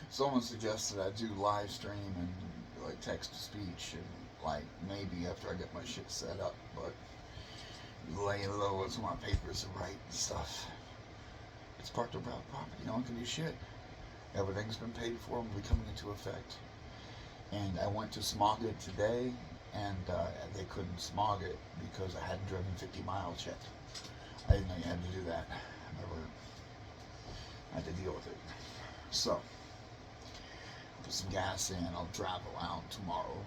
Someone suggested I do live stream and like text to speech and like maybe after I get my shit set up, but laying low until my papers are right and stuff. It's parked around property. No one can do shit. Everything's been paid for and will be coming into effect. And I went to smog it today, and they couldn't smog it because I hadn't driven 50 miles yet. I didn't know you had to do that. I had to deal with it. So, put some gas in. I'll drive around tomorrow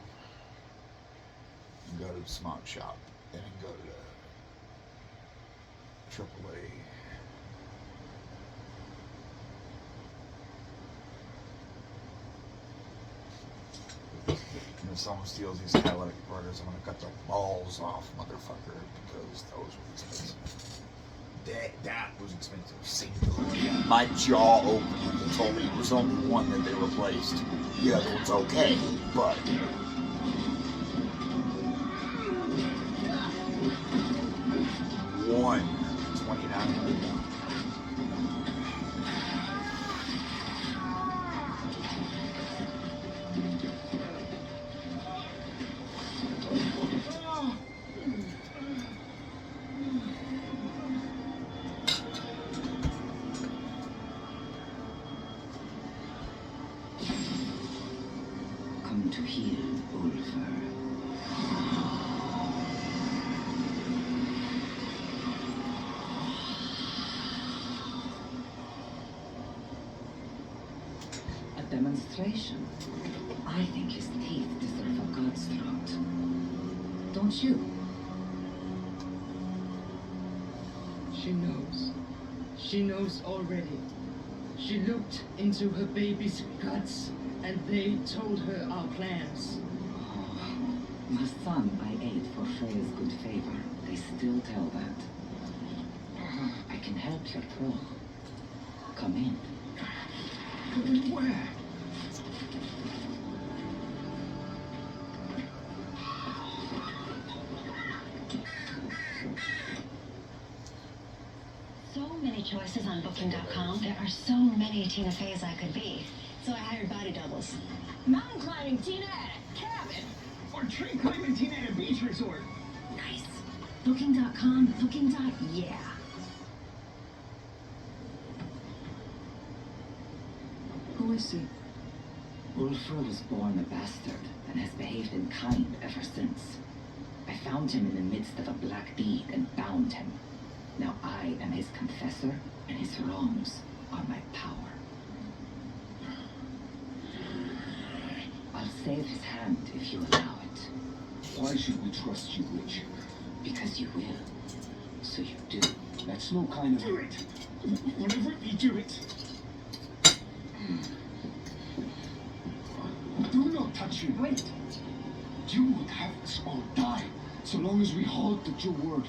and go to the smog shop and then go to the AAA. And if someone steals these catalytic converters, I'm going to cut the balls off, motherfucker, because those were expensive. That was expensive. Singular. My jaw opened when they told me it was only one that they replaced. The other one's okay, but... $129. Come to heal, Ulfar. A demonstration. I think his teeth deserve a god's throat. Don't you? She knows. She knows already. She looked into her baby's guts, and they told her our plans. The son I ate for Freya's good favor. They still tell that. I can help your troll. Come in. Going where? So many choices on Booking.com. There are so many Tina Feys I could be. So I hired body doubles. Mountain climbing Tina at a cabin. Or tree climbing Tina at a beach resort. Nice. Booking.com, yeah. Who is he? Ulfr was born a bastard and has behaved in kind ever since. I found him in the midst of a black deed and bound him. Now I am his confessor, and his wrongs are my power. I'll save his hand if you allow it. Why should we trust you, witch? Because you will. So you do. That's no kind of... Do it! Whatever you do it. Do not touch him. Wait. You would have us all die, so long as we halted your word.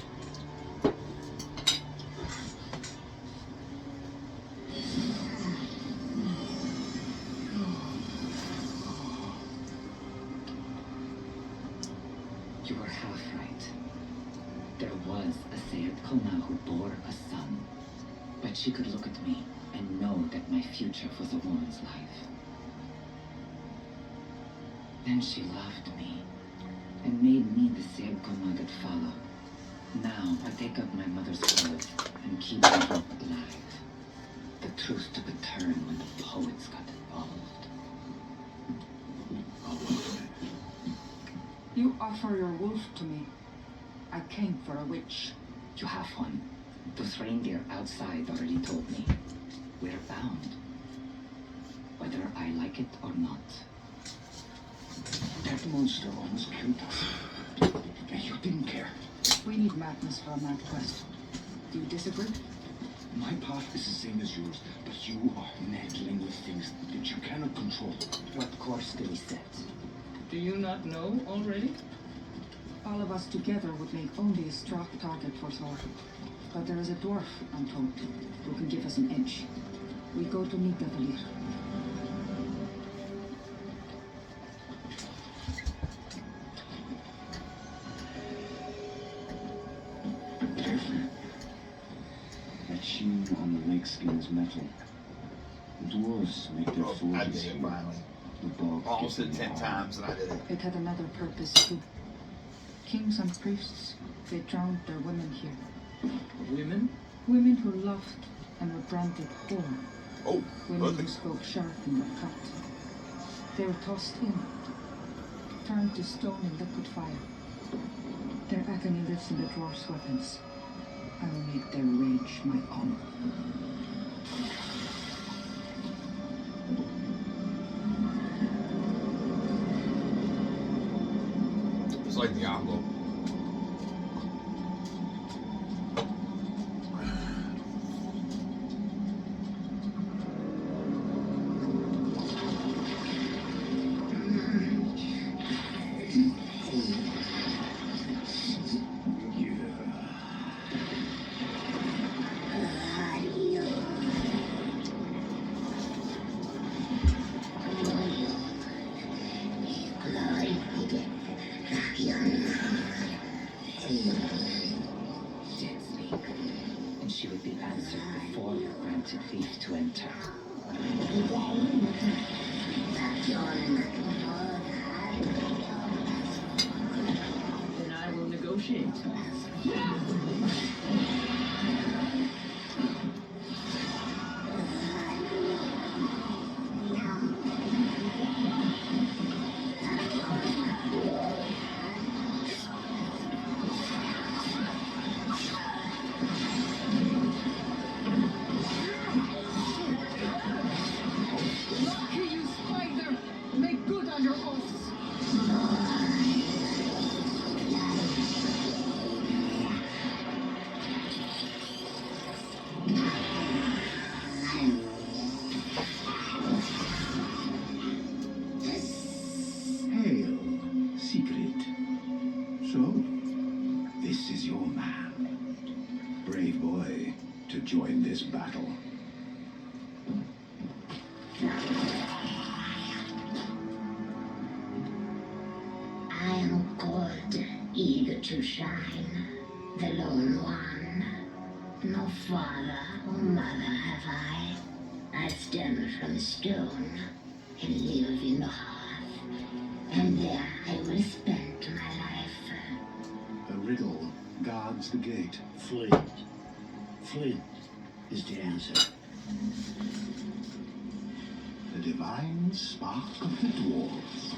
You were half right. There was a Sayed Kona who bore a son. But she could look at me and know that my future was a woman's life. Then she loved me and made me the Sayed Kona that follow. Now I take up my mother's clothes and keep my hope alive. The truth took a turn when the poets got involved. You offer your wolf to me. I came for a witch. You have one. Those reindeer outside already told me. We're bound. Whether I like it or not. That monster almost killed us. And you didn't care. We need madness for a mad quest. Do you disagree? My path is the same as yours, but you are meddling with things that you cannot control. What course do we set? Do you not know already? All of us together would make only a strong target for Thor. But there is a dwarf, I'm told, who can give us an edge. We go to meet Devalir. Careful. That sheen on the lake skin is metal. The dwarves make their I forges did it here. finally. The bog Almost gives did them 10 the armor. times and I did it. It had another purpose too. Kings and priests, they drowned their women here. Women? Women who loved and were branded whore. Oh, Women look. who spoke sharp and got cut. They were tossed in, turned to stone in liquid fire. Their agony lives in the dwarf's weapons. I will make their rage my honor. It's like Diablo. Did speak, and she would be answered before you granted leave to enter. Then I will negotiate. Lucky you, spider! Make good on your oaths! Hail, secret. So, this is your man. Brave boy to join this battle. I am good, eager to shine, the lone one. No father or mother have I. I stem from stone and live in the hearth, and there I will spend my life. A riddle guards the gate. Flint. Flint is the answer. The divine spark of the dwarves.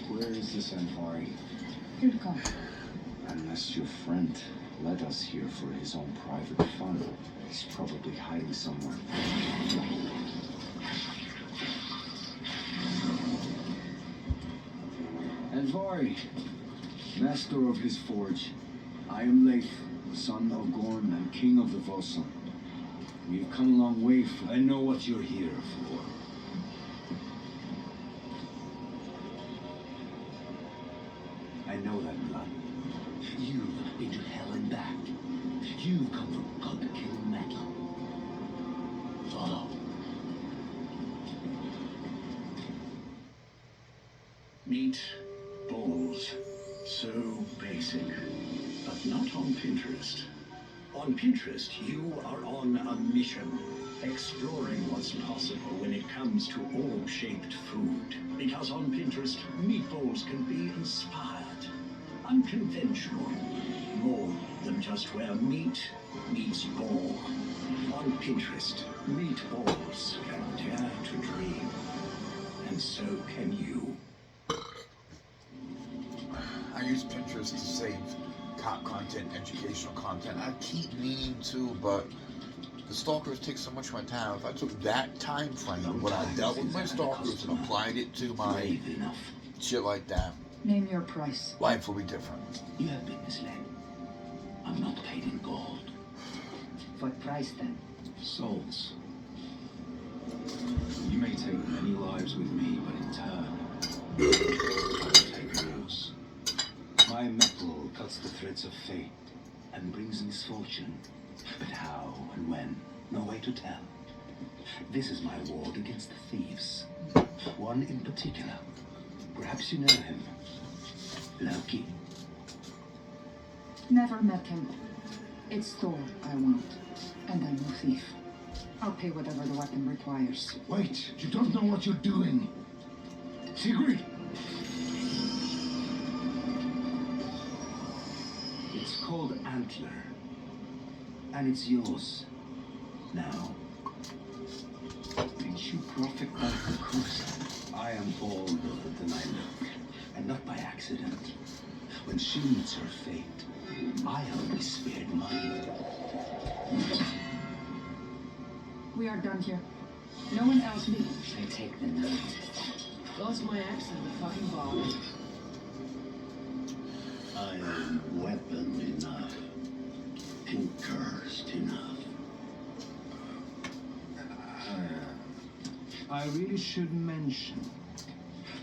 Where is this Anvari? Here it comes. Unless your friend led us here for his own private fun, he's probably hiding somewhere. Anvari, master of his forge, I am Leif, son of Gorn and king of the Volsung. We've come a long way from... I know what you're here for. I know that blood. You've been to hell and back. You've come from God-killing metal. Follow. Meat, balls. So basic. But not on Pinterest. On Pinterest, you are on a mission. Exploring what's possible when it comes to orb-shaped food. Because on Pinterest, meatballs can be inspired. Unconventional. More than just where meat meets ball. On Pinterest, meatballs can dare to dream. And so so can you. I use Pinterest to save cop content, educational content. I keep meaning to, but the stalkers take so much of my time. If I took that time frame, when I dealt with my stalkers and applied it to my shit like that, Name your price. life will be different. You have been misled. I'm not paid in gold. What price then? Souls. You may take many lives with me, but in turn, I will take yours. My metal cuts the threads of fate and brings misfortune. But how and when, no way to tell. This is my ward against the thieves. One in particular. Perhaps you know him. Loki. Never met him. It's Thor I want, and I'm no thief. I'll pay whatever the weapon requires. Wait, you don't know what you're doing. Sigrid! It's called Antler. And it's yours. Now. Did you profit by the curse? I am older than I look. And not by accident. When she meets her fate, I only spared money. We are done here. No one else leave. I take the night. Lost my accent, the fucking bar. I am weapon enough. And cursed enough. I really should mention.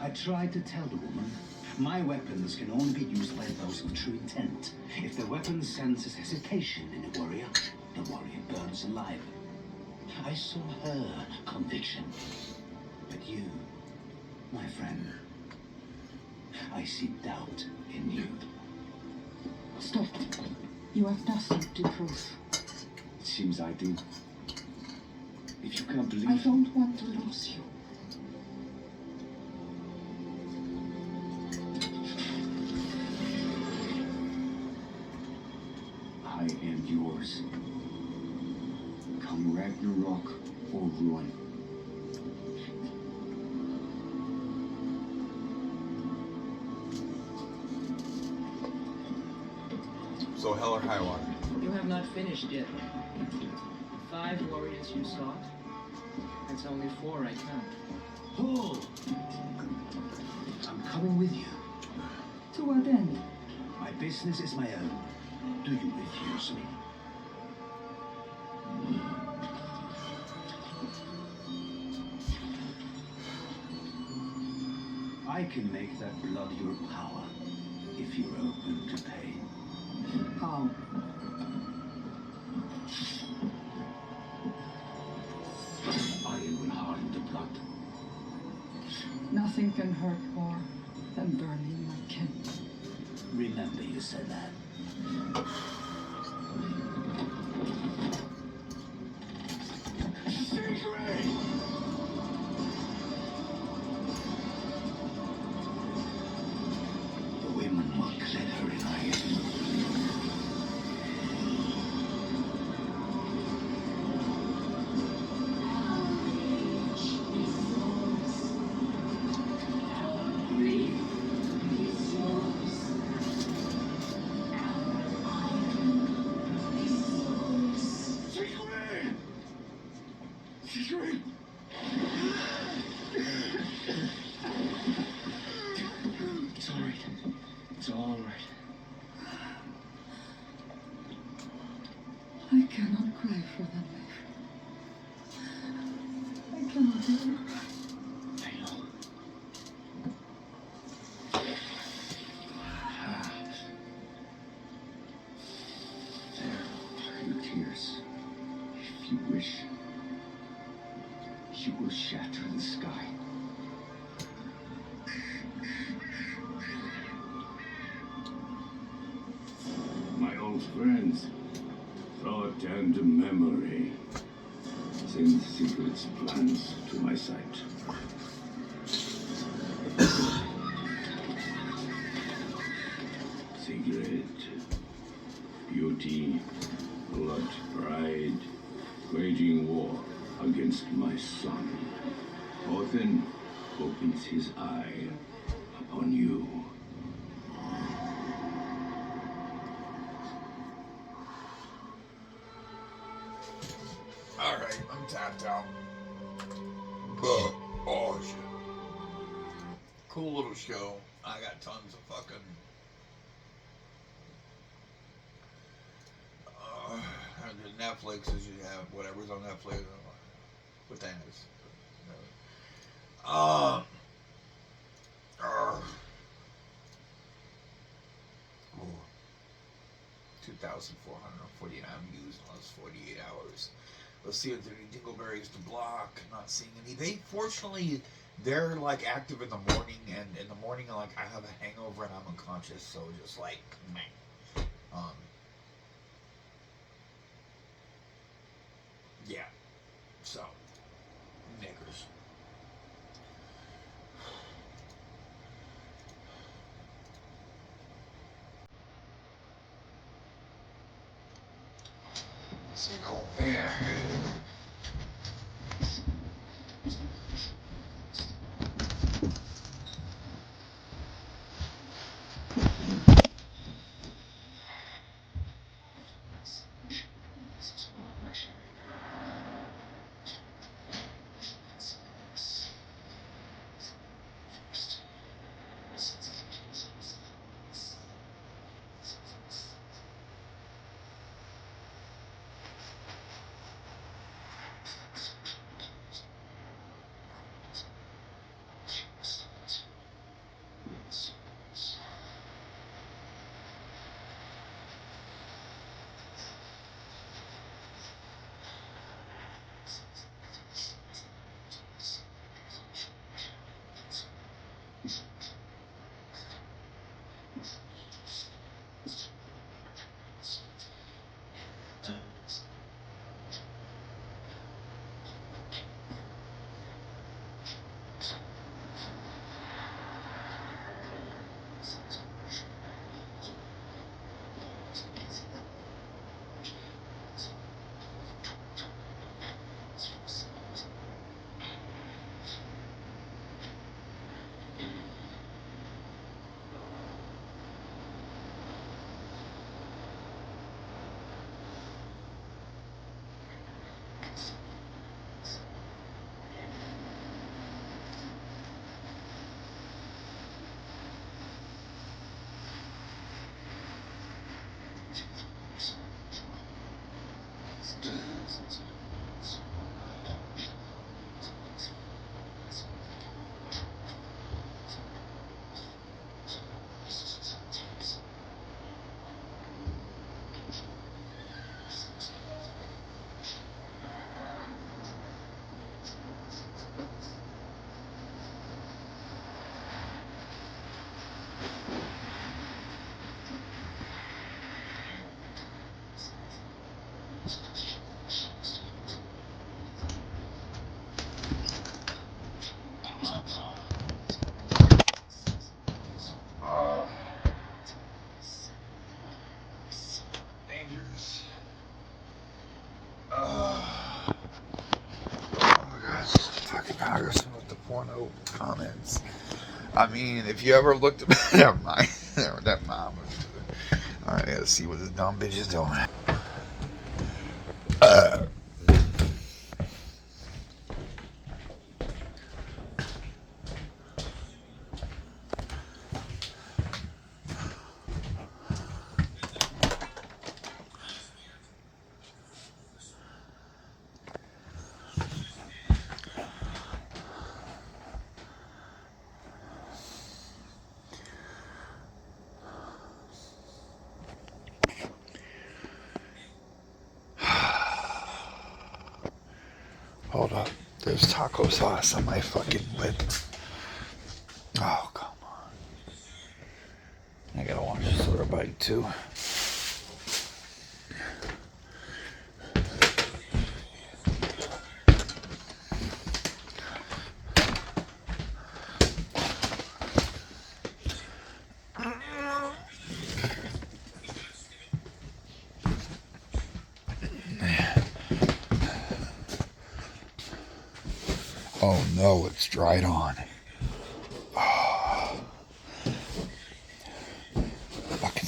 I tried to tell the woman, my weapons can only be used by those with true intent. If the weapon senses hesitation in a warrior, the warrior burns alive. I saw her conviction. But you, my friend, I see doubt in you. Stop. You have nothing to prove. It seems I do. If you can't believe... I don't want to lose you. I am yours. Come Ragnarok or ruin. So hell or high water. You have not finished yet. 5 warriors you sought. It's only 4 I count. Pull! I'm coming with you. To what end? My business is my own. Do you refuse me? I can make that blood your power, if you're open to pain. How? Iron will harden the blood. Nothing can hurt more than burning my kin. Remember you said that. The women were clever in iron. It's all right. It's all right. I cannot cry for them. I cannot do it. I know. There are your tears. If you wish, you will shatter the sky. My old friends, thought and memory. Send secrets plans to my sight. Secret, beauty, blood, pride, waging war against my son. Orphan, opens his eye upon you. Alright, I'm tapped out. Oh shit. Cool little show. I got tons of fucking Netflix is you have whatever's on Netflix. What that is. 2,449 views in the last 48 hours. Let's see if there are any dingleberries to block. Not seeing any. They fortunately they're like active in the morning, and in the morning like I have a hangover and I'm unconscious, so just like meh. Yeah. So niggers. Let's go there. Dangerous. Oh my gosh, fucking Congressman with the porno comments. I mean, if you ever looked at never mind. Never mind. Alright, let's see what this dumb bitch is doing. Hold up. There's taco sauce on my fucking lip. Oh, come on. I gotta watch this other bite too. Oh no, it's dried on.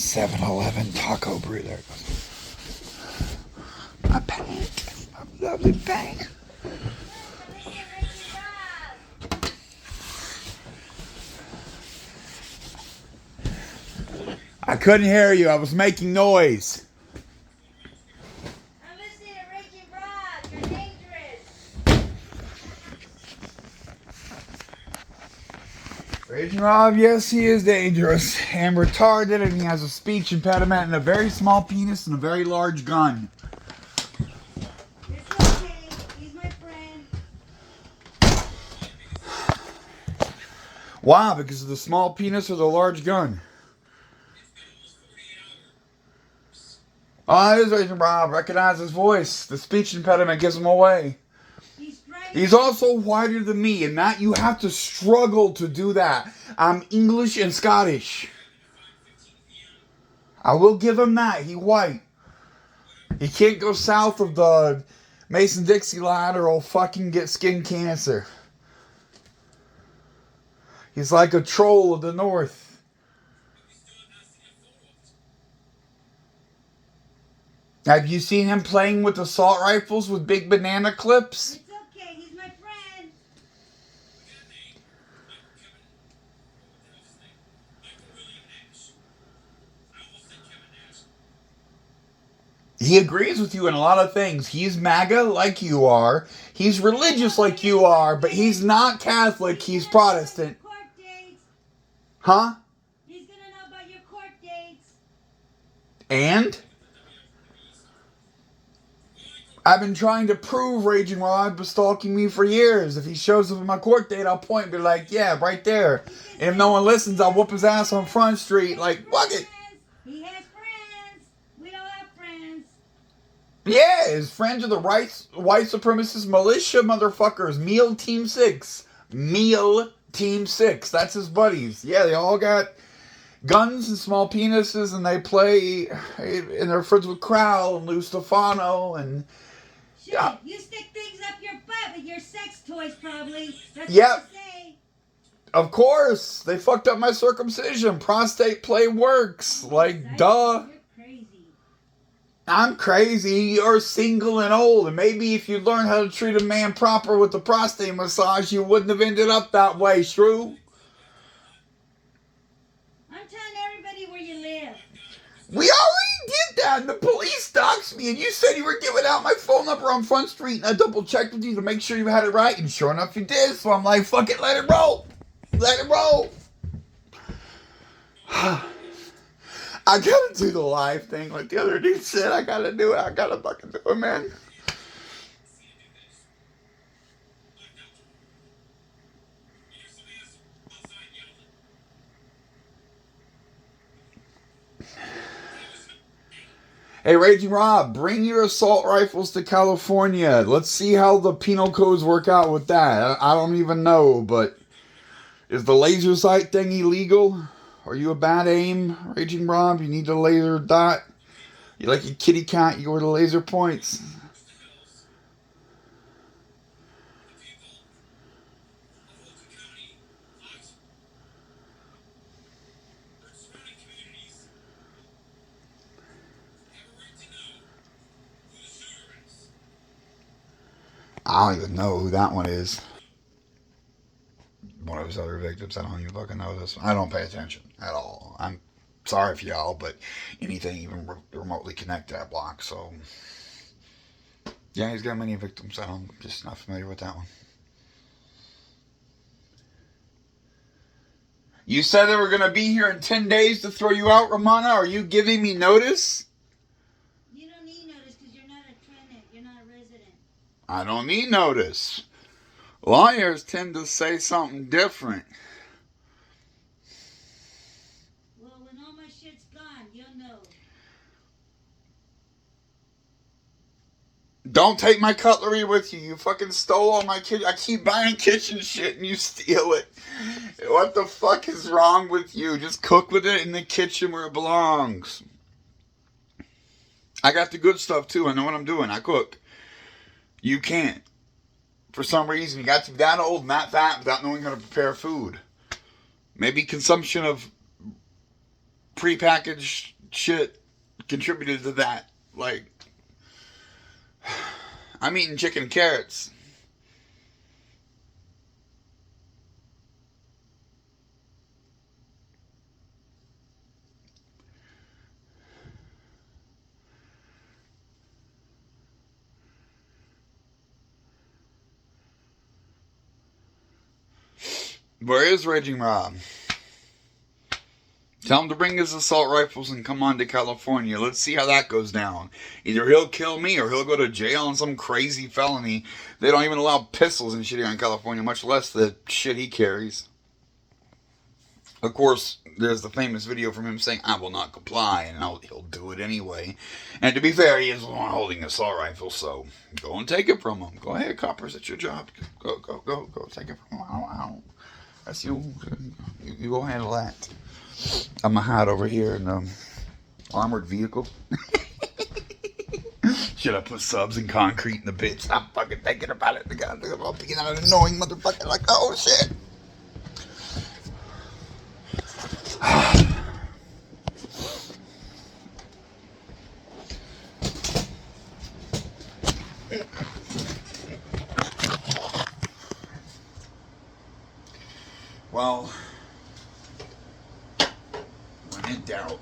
7-Eleven taco burrito. There it goes. My paint. My lovely paint. I couldn't hear you. I was making noise. I'm listening to Raging Rob. You're dangerous. Raging Rob, yes, he is dangerous and retarded, and he has a speech impediment and a very small penis and a very large gun. It's okay. He's my friend. Wow, because of the small penis or the large gun? Oh, it is Raging Rob. Recognize his voice. The speech impediment gives him away. He's also whiter than me, and that you have to struggle to do that. I'm English and Scottish. I will give him that. He white. He can't go south of the Mason-Dixie line or he'll fucking get skin cancer. He's like a troll of the north. Have you seen him playing with assault rifles with big banana clips? It's okay. He's my friend. He agrees with you in a lot of things. He's MAGA like you are. He's religious like you are, but he's not Catholic. He's Protestant. Huh? He's gonna know about your court dates. And? I've been trying to prove Raging Rob was stalking me for years. If he shows up at my court date, I'll point and be like, yeah, right there. And if no one listens, I'll whoop his ass on Front Street. Like, fuck it. He has friends. We don't have friends. Yeah, his friends are the white supremacist militia motherfuckers. Meal Team 6. Meal Team 6. That's his buddies. Yeah, they all got guns and small penises, and they play, and they're friends with Crowell and Lou Stefano, and yeah. You stick things up your butt with your sex toys, probably. That's yep. What you say. Of course. They fucked up my circumcision. Prostate play works. Like, duh. You're crazy. I'm crazy. You're single and old. And maybe if you learned how to treat a man proper with the prostate massage, you wouldn't have ended up that way, Shrew. I'm telling everybody where you live. We already did that, and the police doxed me, and you said you were giving out my phone number on Front Street, and I double-checked with you to make sure you had it right, and sure enough you did, so I'm like, fuck it, let it roll. Let it roll. I gotta do the live thing like the other dude said. I gotta do it. I gotta fucking do it, man. Hey, Raging Rob, bring your assault rifles to California. Let's see how the penal codes work out with that. I don't even know, but is the laser sight thing illegal? Are you a bad aim, Raging Rob? You need a laser dot? You like a kitty cat, you go to laser points. I don't even know who that one is. One of his other victims. I don't even fucking know this one. I don't pay attention at all. I'm sorry for y'all, but anything even remotely connected to that block. So, yeah, he's got many victims. I'm just not familiar with that one. You said they were going to be here in 10 days to throw you out, Romana. Are you giving me notice? You don't need notice because you're not a tenant. You're not a resident. I don't need notice. Lawyers tend to say something different. Well, when all my shit's gone, you'll know. Don't take my cutlery with you. You fucking stole all my kitchen. I keep buying kitchen shit and you steal it. What the fuck is wrong with you? Just cook with it in the kitchen where it belongs. I got the good stuff too. I know what I'm doing. I cook. You can't. For some reason, you got to be that old and that fat without knowing how to prepare food. Maybe consumption of prepackaged shit contributed to that. Like, I'm eating chicken and carrots. Where is Raging Rob? Tell him to bring his assault rifles and come on to California. Let's see how that goes down. Either he'll kill me or he'll go to jail on some crazy felony. They don't even allow pistols and shit here in California, much less the shit he carries. Of course, there's the famous video from him saying, I will not comply, and he'll do it anyway. And to be fair, he is the one holding an assault rifle, so go and take it from him. Go ahead, coppers, it's your job. Go, take it from him. That's you. You go handle that. I'm gonna hide over here in the armored vehicle. Should I put subs and concrete in the bits? I'm fucking thinking about it. I'm being an annoying motherfucker. Like, oh shit. Well, when in doubt,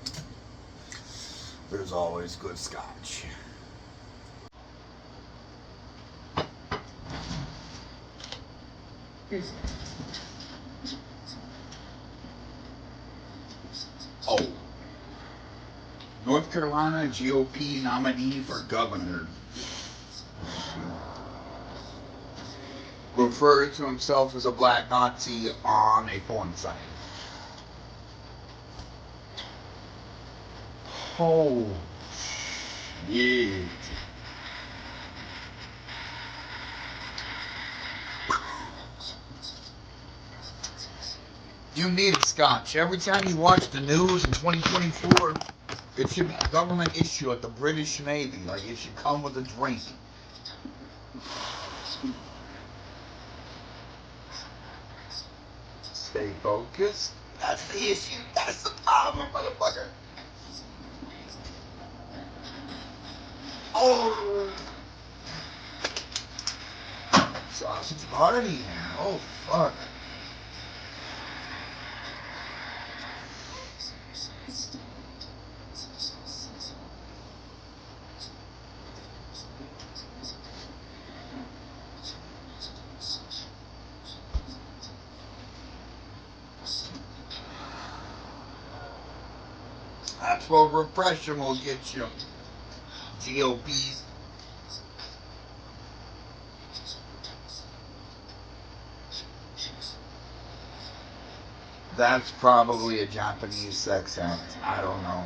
there's always good scotch. Oh, North Carolina GOP nominee for governor referred to himself as a black Nazi on a porn site. Oh, yeah. You need a scotch. Every time you watch the news in 2024, it should be a government issue at the British Navy. Like, it should come with a drink. Stay focused. That's the issue. That's the problem, motherfucker. Oh! Sausage party. Oh, fuck. That's what repression will get you. GOPs. That's probably a Japanese sex act. I don't know.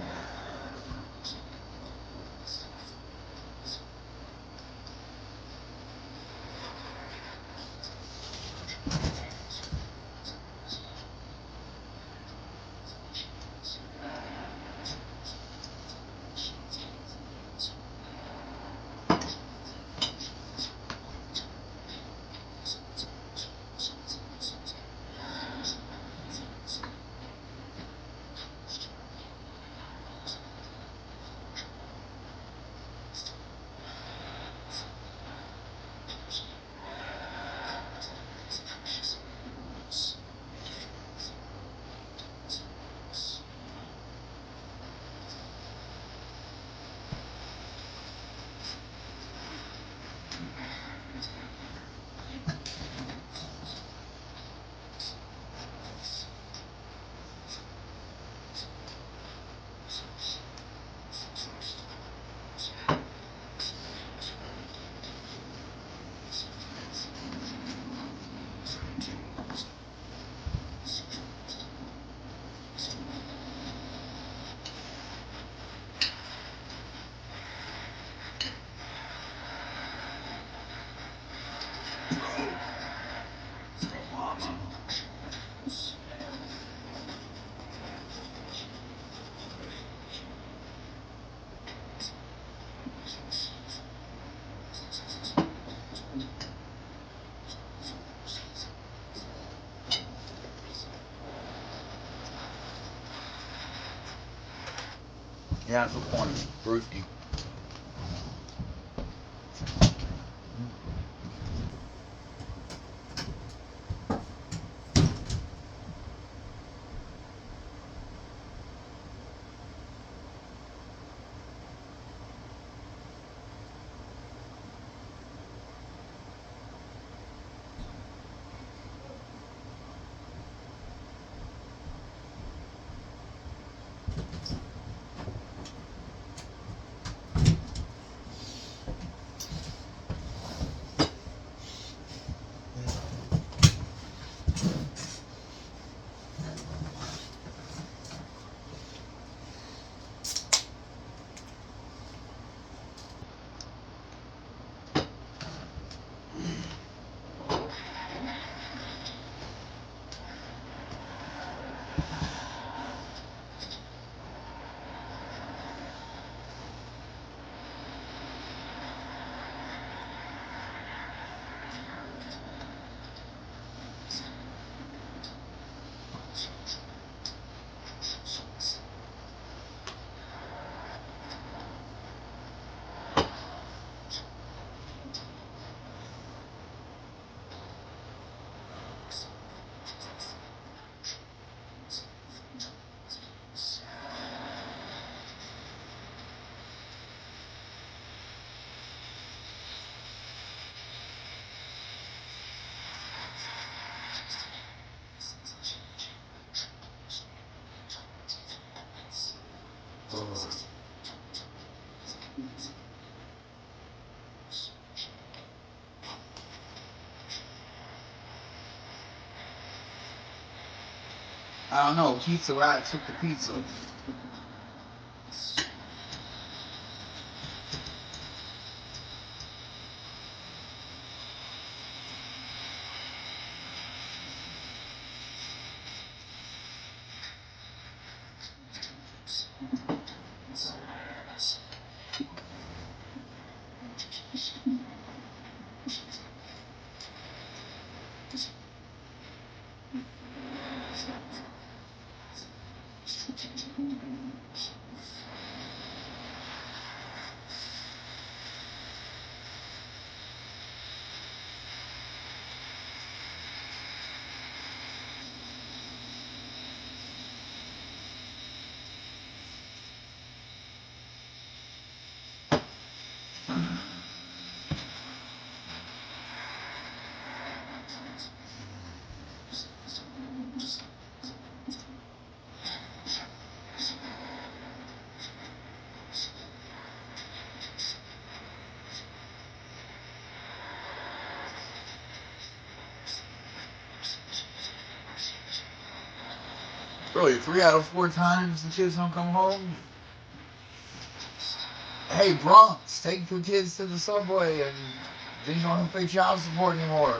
Yeah, that's the point. Brewski. I don't know. Pizza Rat took the pizza. Really, 3 out of 4 times the kids don't come home. Hey, Bronx, take your kids to the subway and then you don't have to pay child support anymore.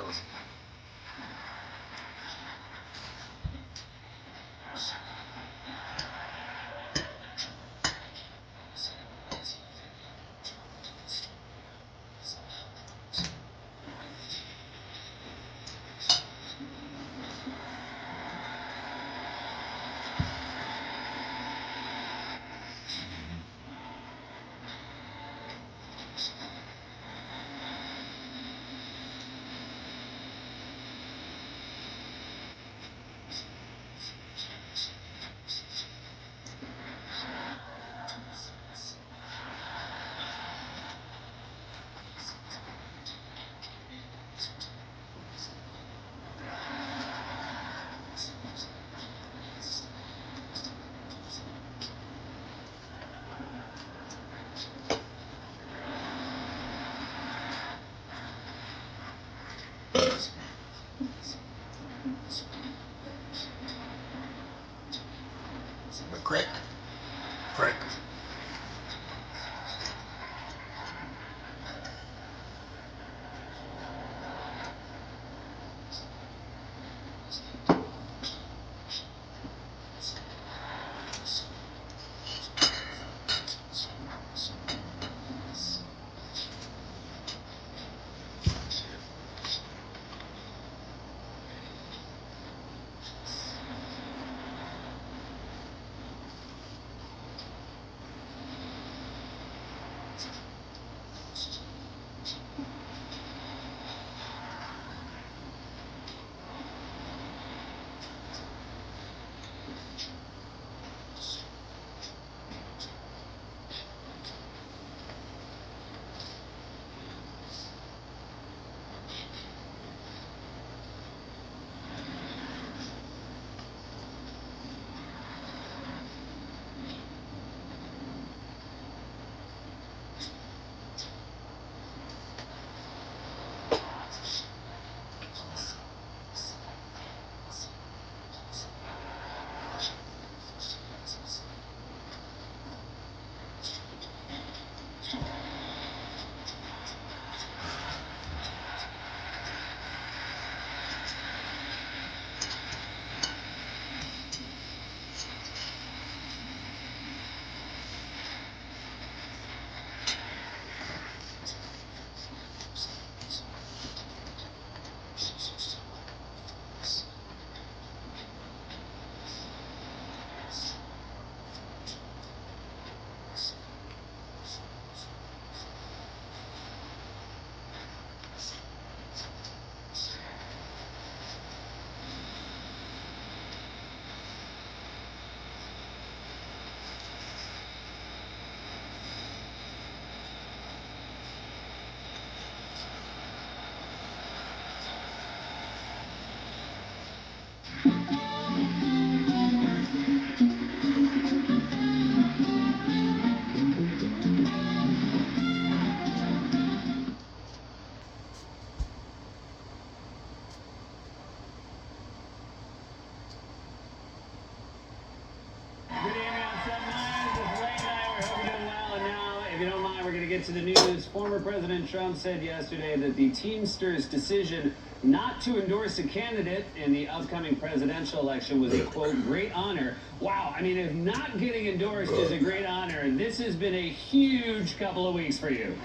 To the news, former President Trump said yesterday that the Teamsters' decision not to endorse a candidate in the upcoming presidential election was a, quote, great honor. Wow, I mean, if not getting endorsed is a great honor, this has been a huge couple of weeks for you.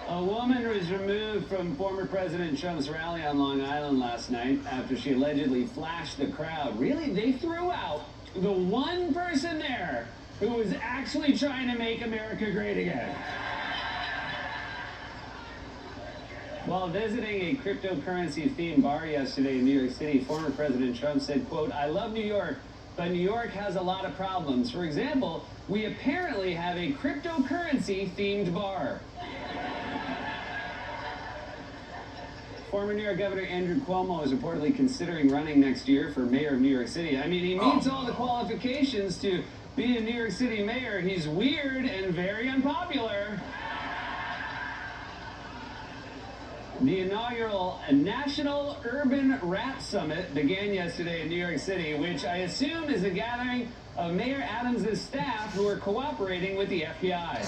A woman was removed from former President Trump's rally on Long Island last night after she allegedly flashed the crowd. Really, they threw out the one person there who was actually trying to make America great again. While visiting a cryptocurrency-themed bar yesterday in New York City, former President Trump said, quote, "I love New York, but New York has a lot of problems. For example, we apparently have a cryptocurrency-themed bar." Former New York Governor Andrew Cuomo is reportedly considering running next year for mayor of New York City. I mean, he meets all the qualifications to be a New York City mayor. He's weird and very unpopular. The inaugural National Urban Rat Summit began yesterday in New York City, which I assume is a gathering of Mayor Adams' staff who are cooperating with the FBI.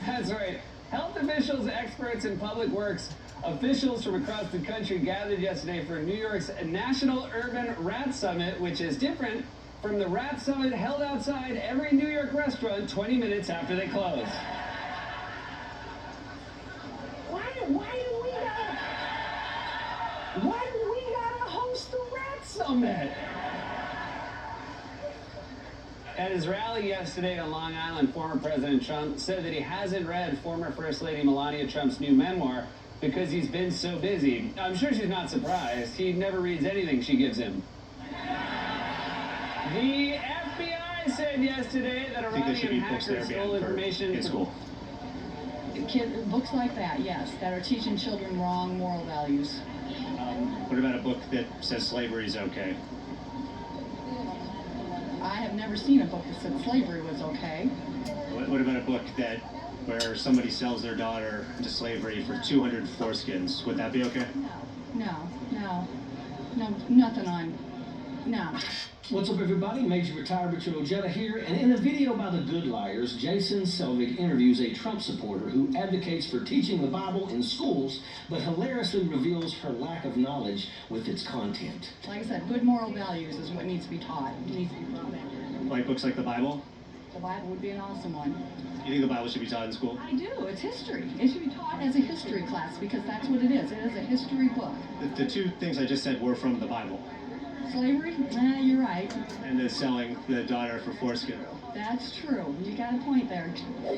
That's right. Health officials, experts, and public works officials from across the country gathered yesterday for New York's National Urban Rat Summit, which is different from the Rat Summit held outside every New York restaurant 20 minutes after they close. Why do we gotta host the Rat Summit? At his rally yesterday on Long Island, former President Trump said that he hasn't read former First Lady Melania Trump's new memoir because he's been so busy. I'm sure she's not surprised. He never reads anything she gives him. The FBI said yesterday that Iranian hackers stole information in school. Books like that, yes, that are teaching children wrong moral values. What about a book that says slavery is okay? I have never seen a book that said slavery was okay. What about a book where somebody sells their daughter into slavery for 200 foreskins? Would that be okay? No, nothing no. What's up, everybody? Major Retired Richard Ojeda here, and in a video by The Good Liars, Jason Selvig interviews a Trump supporter who advocates for teaching the Bible in schools, but hilariously reveals her lack of knowledge with its content. Like I said, good moral values is what needs to be taught. It needs to be brought back. Like books like the Bible? The Bible would be an awesome one. You think the Bible should be taught in school? I do. It's history. It should be taught as a history class because that's what it is. It is a history book. The two things I just said were from the Bible. Slavery? You're right. And the selling the daughter for foreskin. That's true. You got a point there.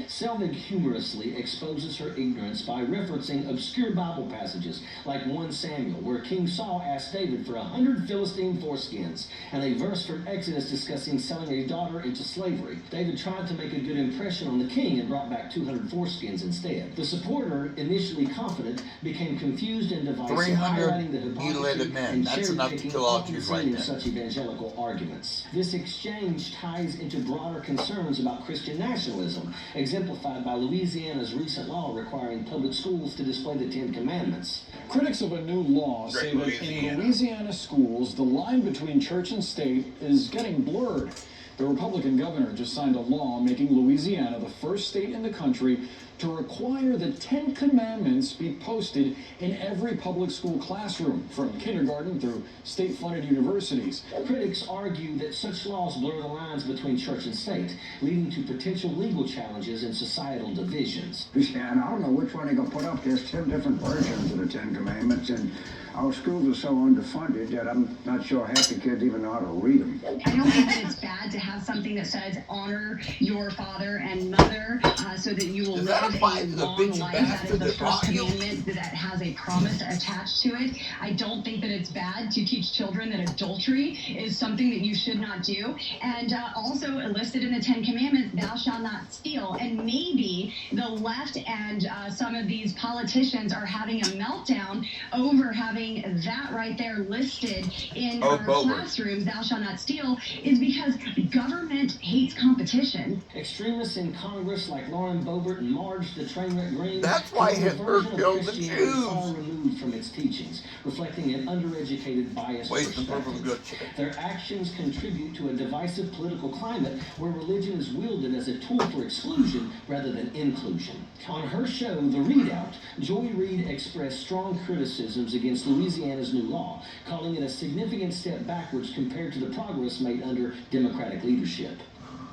Selvig humorously exposes her ignorance by referencing obscure Bible passages like 1 Samuel, where King Saul asked David for 100 Philistine foreskins, and a verse from Exodus discussing selling a daughter into slavery. David tried to make a good impression on the king and brought back 200 foreskins instead. The supporter, initially confident, became confused and divisive, 300 highlighting the mutilated men. and That's enough to kill all Jews right in there. such evangelical arguments. This exchange ties into broader concerns about Christian nationalism, exemplified by Louisiana's recent law requiring public schools to display the 10 Commandments. Critics of a new law say that in Louisiana schools, the line between church and state is getting blurred. The Republican governor just signed a law making Louisiana the first state in the country to require the 10 Commandments be posted in every public school classroom, from kindergarten through state-funded universities. Critics argue that such laws blur the lines between church and state, leading to potential legal challenges and societal divisions. Yeah, and I don't know which one they're going to put up. There's 10 different versions of the 10 Commandments, and our schools are so underfunded that I'm not sure half the kids even know how to read them. I don't think that it's bad to have something that says honor your father and mother so that you will live a long life. That is the first commandment that has a promise attached to it. I don't think that it's bad to teach children that adultery is something that you should not do. And also listed in the 10 Commandments, thou shalt not steal. And maybe the left and some of these politicians are having a meltdown over having that right there listed in our classrooms, thou shalt not steal, is because government hates competition. Extremists in Congress like Lauren Boebert and Marge the Trainwreck Green. That's why Hitler killed the Jews. Far removed from its teachings, reflecting an undereducated, biased perspective. Their actions contribute to a divisive political climate where religion is wielded as a tool for exclusion rather than inclusion. On her show, The Readout, Joy Reid expressed strong criticisms against Louisiana's new law, calling it a significant step backwards compared to the progress made under Democratic leadership.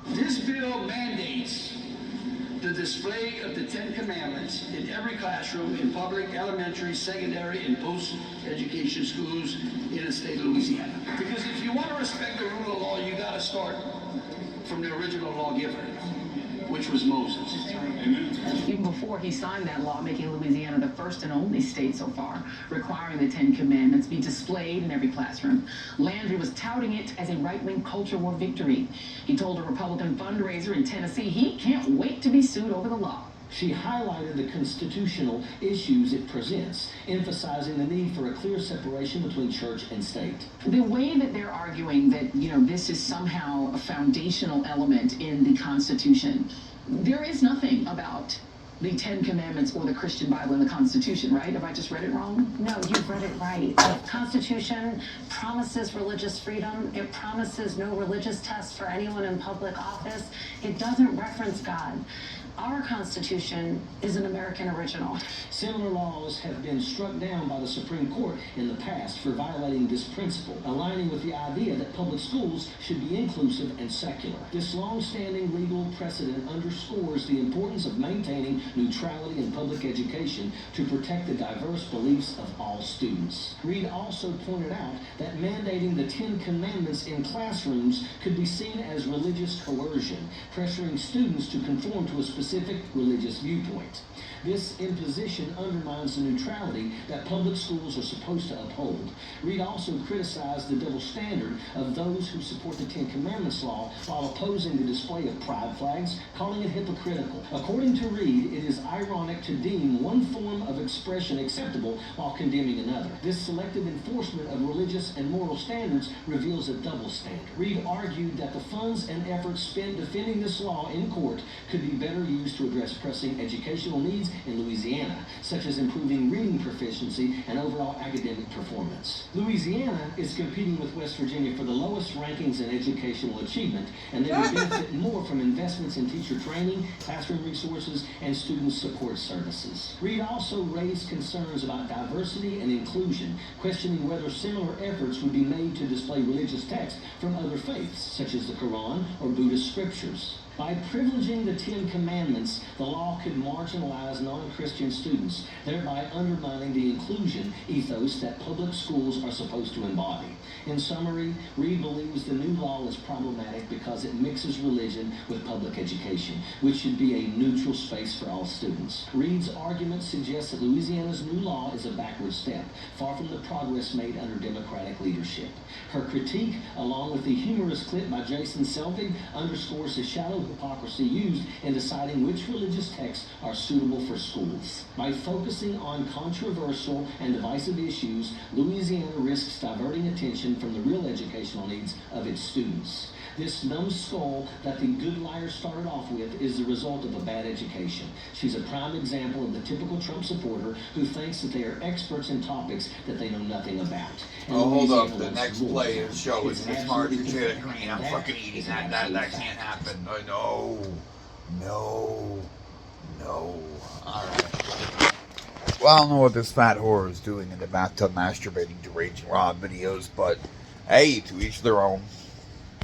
This bill mandates the display of the 10 Commandments in every classroom in public, elementary, secondary, and post-education schools in the state of Louisiana. Because if you want to respect the rule of law, you got to start from the original lawgiver, which was Moses. Even before he signed that law, making Louisiana the first and only state so far requiring the 10 Commandments be displayed in every classroom, Landry was touting it as a right-wing culture war victory. He told a Republican fundraiser in Tennessee he can't wait to be sued over the law. She highlighted the constitutional issues it presents, emphasizing the need for a clear separation between church and state. The way that they're arguing that, this is somehow a foundational element in the Constitution, there is nothing about the 10 Commandments or the Christian Bible in the Constitution, right? Have I just read it wrong? No, you've read it right. The Constitution promises religious freedom. It promises no religious tests for anyone in public office. It doesn't reference God. Our Constitution is an American original. Similar laws have been struck down by the Supreme Court in the past for violating this principle, aligning with the idea that public schools should be inclusive and secular. This long-standing legal precedent underscores the importance of maintaining neutrality in public education to protect the diverse beliefs of all students. Reid also pointed out that mandating the 10 Commandments in classrooms could be seen as religious coercion, pressuring students to conform to a specific religious viewpoint. This imposition undermines the neutrality that public schools are supposed to uphold. Reid also criticized the double standard of those who support the 10 Commandments law while opposing the display of pride flags, calling it hypocritical. According to Reid, it is ironic to deem one form of expression acceptable while condemning another. This selective enforcement of religious and moral standards reveals a double standard. Reid argued that the funds and efforts spent defending this law in court could be better used to address pressing educational needs in Louisiana, such as improving reading proficiency and overall academic performance. Louisiana is competing with West Virginia for the lowest rankings in educational achievement, and they would benefit more from investments in teacher training, classroom resources, and student support services. Reid also raised concerns about diversity and inclusion, questioning whether similar efforts would be made to display religious texts from other faiths, such as the Quran or Buddhist scriptures. By privileging the 10 Commandments, the law could marginalize non-Christian students, thereby undermining the inclusion ethos that public schools are supposed to embody. In summary, Reid believes the new law is problematic because it mixes religion with public education, which should be a neutral space for all students. Reid's argument suggests that Louisiana's new law is a backward step, far from the progress made under Democratic leadership. Her critique, along with the humorous clip by Jason Selvig, underscores the shallow hypocrisy used in deciding which religious texts are suitable for schools. By focusing on controversial and divisive issues, Louisiana risks diverting attention from the real educational needs of its students. This numbskull that the good liar started off with is the result of a bad education. She's a prime example of the typical Trump supporter who thinks that they are experts in topics that they know nothing about. And hold up, the next play is showing Miss Marjorie Taylor Greene. I'm fucking eating that. That can't happen. No. Alright. Well, I don't know what this fat whore is doing in the bathtub masturbating to Raging Rob videos, but hey, to each their own.